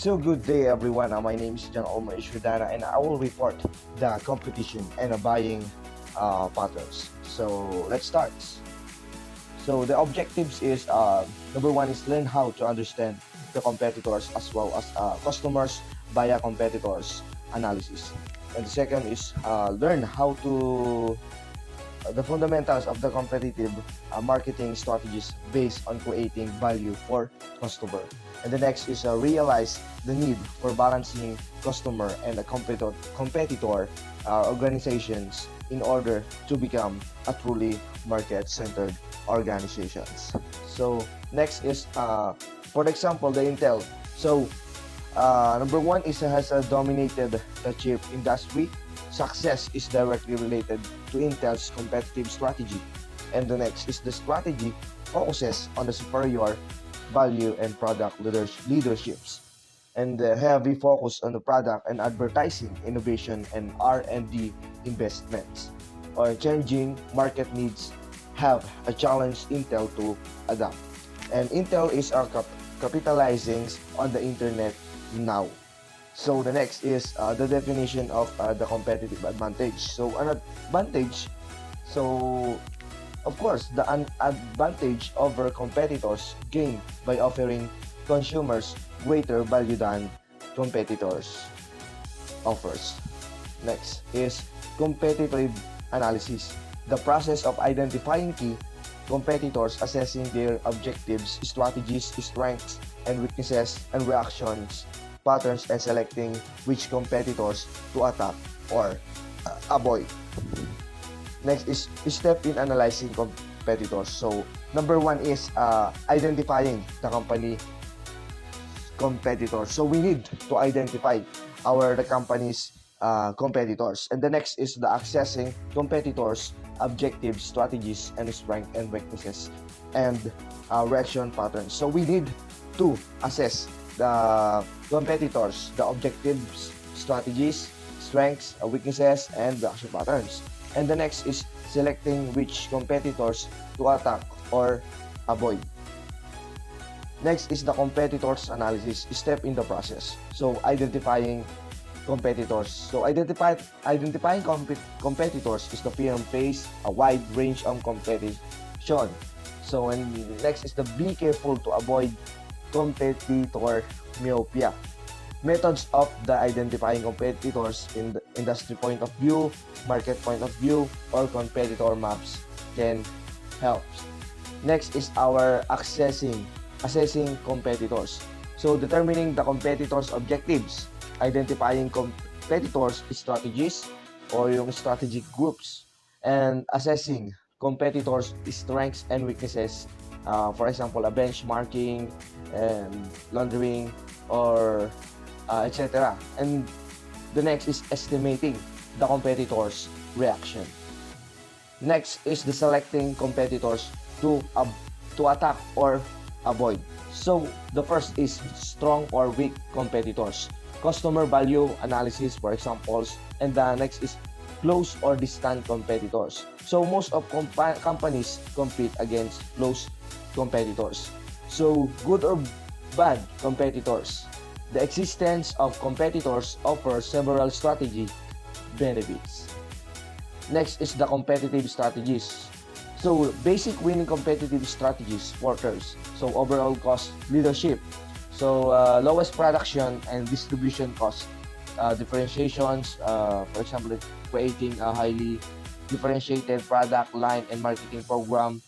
So good day everyone. My name is John Omar Ishudana and I will report the competition and buying patterns. So let's start. So the objectives is number one is learn how to understand the competitors as well as customers via competitors analysis. And the second is learn how to the fundamentals of the competitive marketing strategies based on creating value for customer. And the next is realize the need for balancing customer and a competitor organizations in order to become a truly market-centered organizations. So next is, for example, the Intel. So number one is has dominated the chip industry. Success is directly related to Intel's competitive strategy. And the next is the strategy focuses on the superior value and product leaderships and the heavy focus on the product and advertising innovation and R&D investments or changing market needs have a challenge Intel to adapt. And Intel is capitalizing on the internet now. So the next is the definition of the competitive advantage. So an advantage, so of course the advantage over competitors gain by offering consumers greater value than competitors offers. Next is competitive analysis. The process of identifying key competitors, assessing their objectives, strategies, strengths, and weaknesses, and reactions patterns, and selecting which competitors to attack or avoid. Next is step in analyzing competitors. So number one is identifying the competitors. So we need to identify the company's competitors. And the next is the accessing competitors, objectives, strategies, and strength and weaknesses, and reaction patterns. So we need to assess the competitors, the objectives, strategies, strengths, weaknesses, and reaction patterns. And the next is selecting which competitors to attack or avoid. Next is the competitors analysis, step in the process. So identifying competitors. So identifying competitors is the firm face a wide range of competition. So and next is the be careful to avoid competitor myopia. Methods of the identifying competitors in the industry point of view, market point of view, or competitor maps can help. Next is our assessing competitors. So determining the competitors' objectives, identifying competitors' strategies or yung strategic groups, and assessing competitors' strengths and weaknesses. For example, a benchmarking and laundering or etc. And the next is estimating the competitors' reaction. Next is the selecting competitors to attack or avoid. So the first is strong or weak competitors, customer value analysis for examples, and the next is close or distant competitors. So most of companies compete against close competitors. So good or bad competitors. The existence of competitors offers several strategy benefits. Next is the competitive strategies. So basic winning competitive strategies, quarters. So overall cost leadership. So lowest production and distribution cost. Differentiations, for example, creating a highly differentiated product line and marketing program.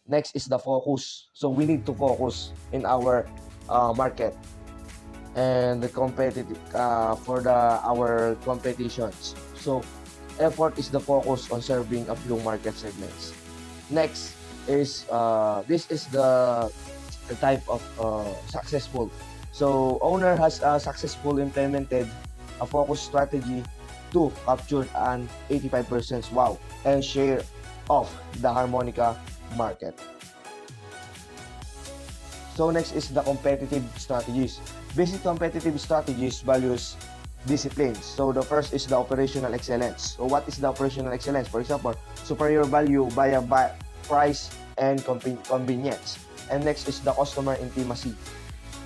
Next is the focus. So we need to focus in our market and the competitive for our competitions. So effort is the focus on serving a few market segments. Next is this is the type of successful. So owner has successfully implemented a focus strategy to capture an 85% wow and share of the harmonica market. So next is the competitive strategies. Basic competitive strategies values disciplines. So the first is the operational excellence. So what is the operational excellence? For example, superior value via price and convenience. And next is the customer intimacy.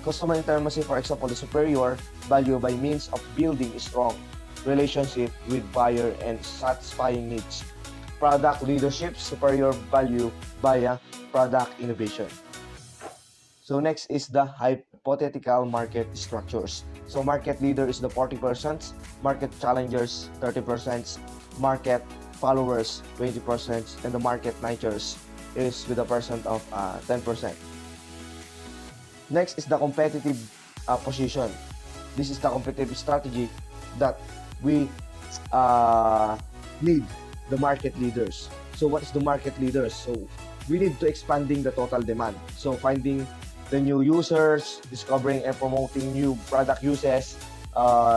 Customer intimacy, for example, the superior value by means of building a strong relationship with buyer and satisfying needs. Product leadership, superior value via product innovation. So next is the hypothetical market structures. So market leader is the 40%, market challengers 30%, market followers 20%, and the market nichers is with a percent of 10%. Next is the competitive position. This is the competitive strategy that we need the market leaders. So what is the market leaders? So we need to expanding the total demand. So finding the new users, discovering and promoting new product uses,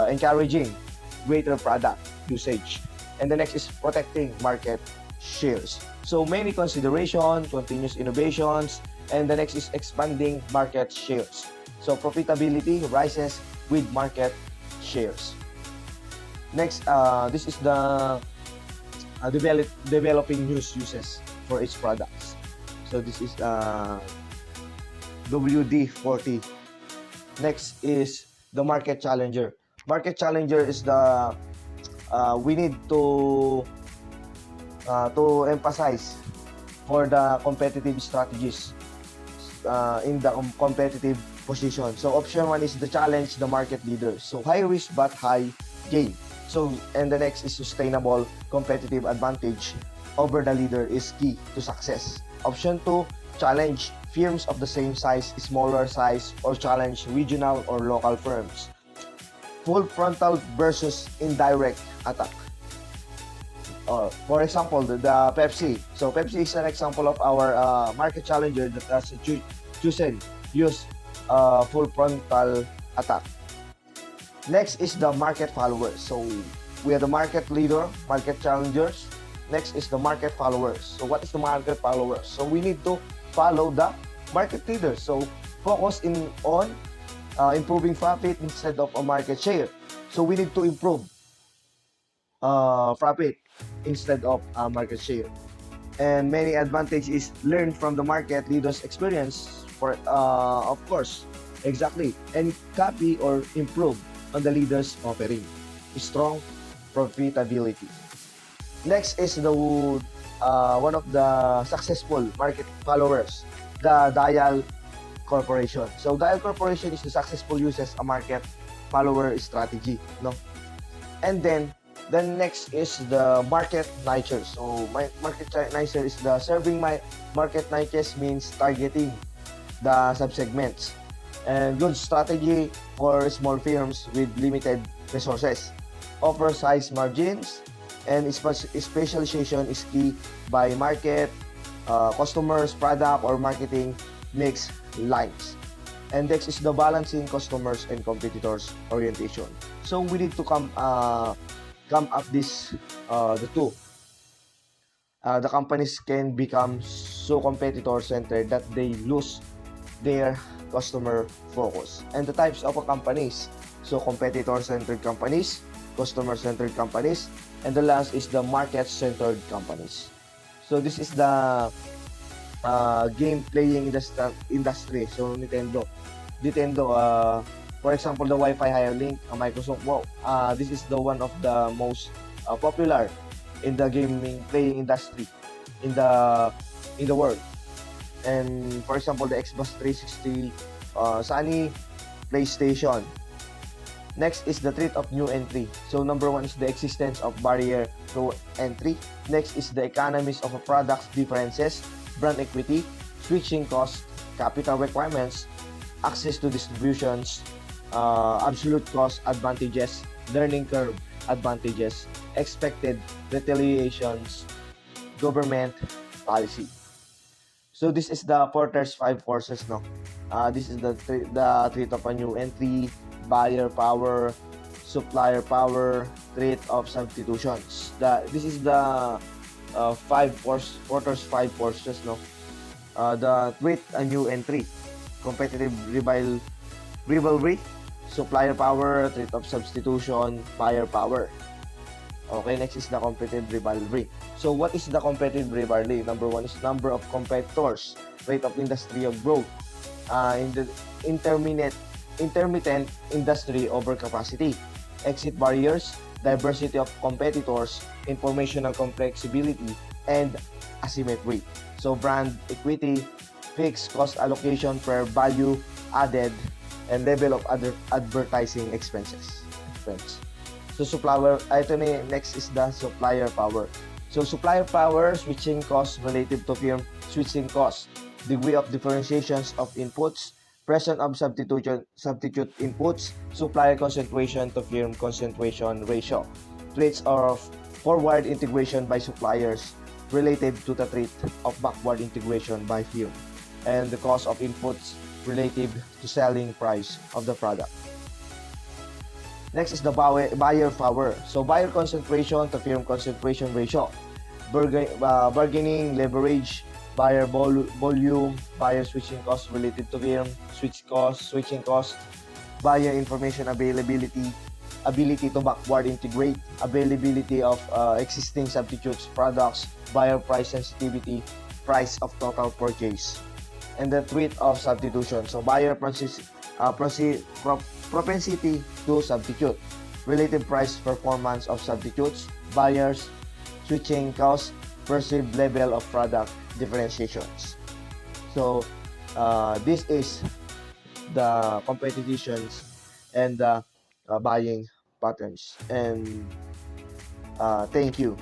encouraging greater product usage. And the next is protecting market shares. So many consideration, continuous innovations, and the next is expanding market shares. So profitability rises with market shares. Next, this is the developing new uses for each products. So this is WD-40. Next is the market challenger. Market challenger is the we need to emphasize for the competitive strategies in the competitive position. So option 1 is the challenge the market leader. So high risk but high gain. So and the next is sustainable competitive advantage over the leader is key to success. Option 2, challenge firms of the same size, smaller size, or challenge regional or local firms. Full frontal versus indirect attack. For example, the Pepsi. So Pepsi is an example of our market challenger that has chosen use full frontal attack. Next is the market followers. So we are the market leader, market challengers. Next is the market followers. So what is the market followers? So we need to follow the market leaders. So focus on improving profit instead of a market share. So we need to improve profit instead of market share. And many advantage is learn from the market leaders' experience. For of course, exactly, and copy or improve on the leaders' offering. Strong profitability. Next is the one of the successful market followers, the Dial Corporation. So Dial Corporation is the successful uses a market follower strategy, no? And then next is the market niches. So my market niche is the serving my market niches means targeting the subsegments and good strategy for small firms with limited resources. Offer size margins and specialization is key by market, customers, product, or marketing mix lines. And next is the balancing customers and competitors orientation. So we need to come up this the two. The companies can become so competitor centered that they lose their customer focus. And the types of companies, so competitor centered companies, customer centered companies, and the last is the market centered companies. So this is the game playing industry. So Nintendo, for example, the Wi-Fi Hire-Link, Microsoft. Wow, this is the one of the most popular in the gaming playing industry in the world. And for example, the Xbox 360, Sony, PlayStation. Next is the threat of new entry. So number 1 is the existence of barrier to entry. Next is the economies of a product's differences, brand equity, switching costs, capital requirements, access to distributions, absolute cost advantages, learning curve advantages, expected retaliations, government policy. So this is the Porter's 5 forces, no? This is the threat of a new entry, buyer power, supplier power, threat of substitutions. This is the Porter's 5 forces, no? The threat a new entry, competitive rivalry, supplier power, threat of substitution, buyer power. Okay, next is the competitive rivalry. So what is the competitive rivalry? Number 1 is number of competitors, rate of industry of growth, in the intermittent intermittent industry overcapacity, exit barriers, diversity of competitors, informational complexibility, and asymmetry. So brand equity, fixed cost allocation per value added, and level of other advertising expenses. So supplier, ito na next is the supplier power. So supplier power, switching costs relative to firm switching costs, degree of differentiations of inputs, presence of substitute inputs, supplier concentration to firm concentration ratio, traits of forward integration by suppliers related to the trait of backward integration by firm, and the cost of inputs relative to selling price of the product. Next is the buyer power. So buyer concentration to firm concentration ratio, bargaining leverage, buyer volume, buyer switching cost related to firm, switching cost, buyer information availability, ability to backward integrate, availability of existing substitutes products, buyer price sensitivity, price of total purchase, and the trait of substitution. So buyer propensity to substitute, relative price performance of substitutes, buyers, switching cost, perceived level of product differentiations. So this is the competitions and the buying patterns. And thank you.